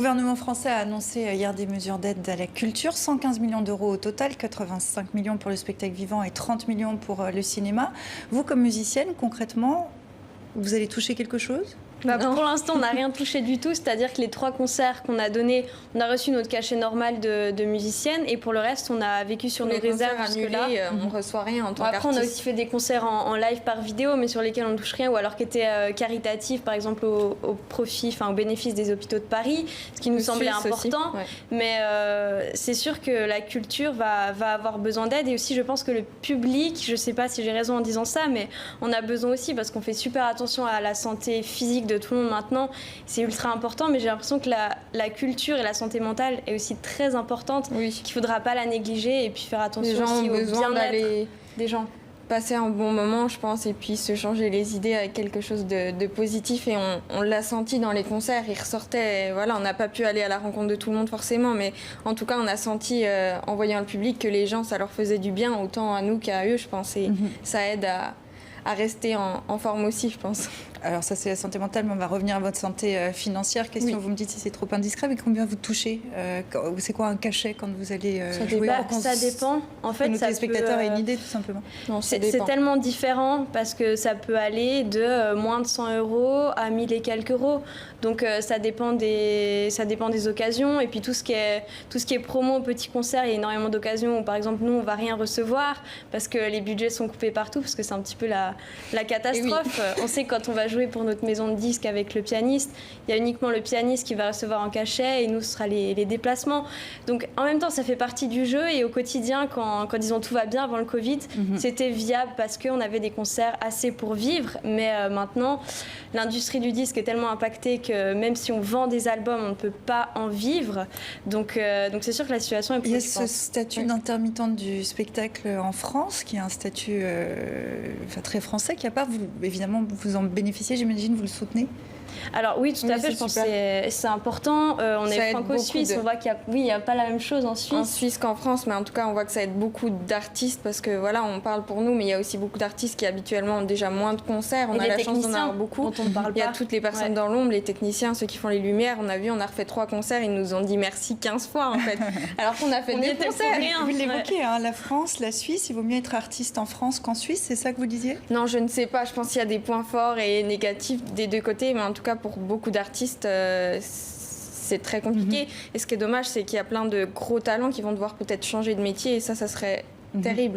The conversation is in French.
Le gouvernement français a annoncé hier des mesures d'aide à la culture, 115 millions d'euros au total, 85 millions pour le spectacle vivant et 30 millions pour le cinéma. Vous, comme musicienne, concrètement, vous allez toucher quelque chose ? Pour l'instant, on n'a rien touché du tout, c'est-à-dire que les 3 concerts qu'on a donnés, on a reçu notre cachet normal de musicienne, et pour le reste, on a vécu sur nos réserves annulés, on ne reçoit rien en tant qu'artiste. Après, on a aussi fait des concerts en live par vidéo, mais sur lesquels on ne touche rien, ou alors qui étaient caritatifs, par exemple au profit, au bénéfice des hôpitaux de Paris, ce qui nous semblait important. Ouais. Mais c'est sûr que la culture va avoir besoin d'aide, et aussi je pense que le public, je ne sais pas si j'ai raison en disant ça, mais on a besoin aussi, parce qu'on fait super attention à la santé physique de tout le monde maintenant, c'est ultra important, mais j'ai l'impression que la culture et la santé mentale est aussi très importante, qu'il ne faudra pas la négliger, et puis faire attention aussi au bien-être des gens. Passer un bon moment, je pense, et puis se changer les idées avec quelque chose de positif, et on l'a senti dans les concerts, ils ressortaient, voilà, on n'a pas pu aller à la rencontre de tout le monde forcément, mais en tout cas on a senti en voyant le public que les gens, ça leur faisait du bien, autant à nous qu'à eux, je pense, et ça aide à rester en forme aussi, je pense. Alors ça, c'est la santé mentale, mais on va revenir à votre santé financière. Question, vous me dites si c'est trop indiscret, mais combien vous touchez c'est quoi un cachet quand vous allez jouer Ça dépend. En fait, ça les spectateurs aient une idée, tout simplement. C'est tellement différent, parce que ça peut aller de moins de 100 € à 1000 et quelques euros. Donc ça dépend des occasions. Et puis tout ce qui est promo au petit concert, il y a énormément d'occasions où, par exemple, nous, on ne va rien recevoir parce que les budgets sont coupés partout, parce que c'est un petit peu la catastrophe. On sait que quand on va jouer pour notre maison de disques avec le pianiste, il y a uniquement le pianiste qui va recevoir un cachet, et nous, ce sera les déplacements. Donc en même temps, ça fait partie du jeu, et au quotidien, quand disons tout va bien avant le Covid, c'était viable parce qu'on avait des concerts assez pour vivre. Mais maintenant, l'industrie du disque est tellement impactée que même si on vend des albums, on ne peut pas en vivre. Donc c'est sûr que la situation est préoccupante. Il y a ce statut d'intermittente du spectacle en France, qui est un statut très français, qui a pas, évidemment, vous en bénéficiez, j'imagine, vous le soutenez ? Alors oui, tout à fait, je pense que c'est important. On est franco-suisse, on voit qu'il n'y a pas la même chose en Suisse. En Suisse qu'en France, mais en tout cas, on voit que ça aide beaucoup d'artistes, parce que voilà, on parle pour nous, mais il y a aussi beaucoup d'artistes qui habituellement ont déjà moins de concerts. On a la chance d'en avoir beaucoup. Il y a toutes les personnes dans l'ombre, les techniciens, ceux qui font les lumières. On a refait 3 concerts, ils nous ont dit merci 15 fois en fait. Alors qu'on a fait des concerts. Vous l'évoquez, la France, la Suisse, il vaut mieux être artiste en France qu'en Suisse, c'est ça que vous disiez ? Non, je ne sais pas. Je pense qu'il y a des points forts et négatifs des deux côtés, mais en tout cas, pour beaucoup d'artistes, c'est très compliqué. Et ce qui est dommage, c'est qu'il y a plein de gros talents qui vont devoir peut-être changer de métier, et ça serait terrible.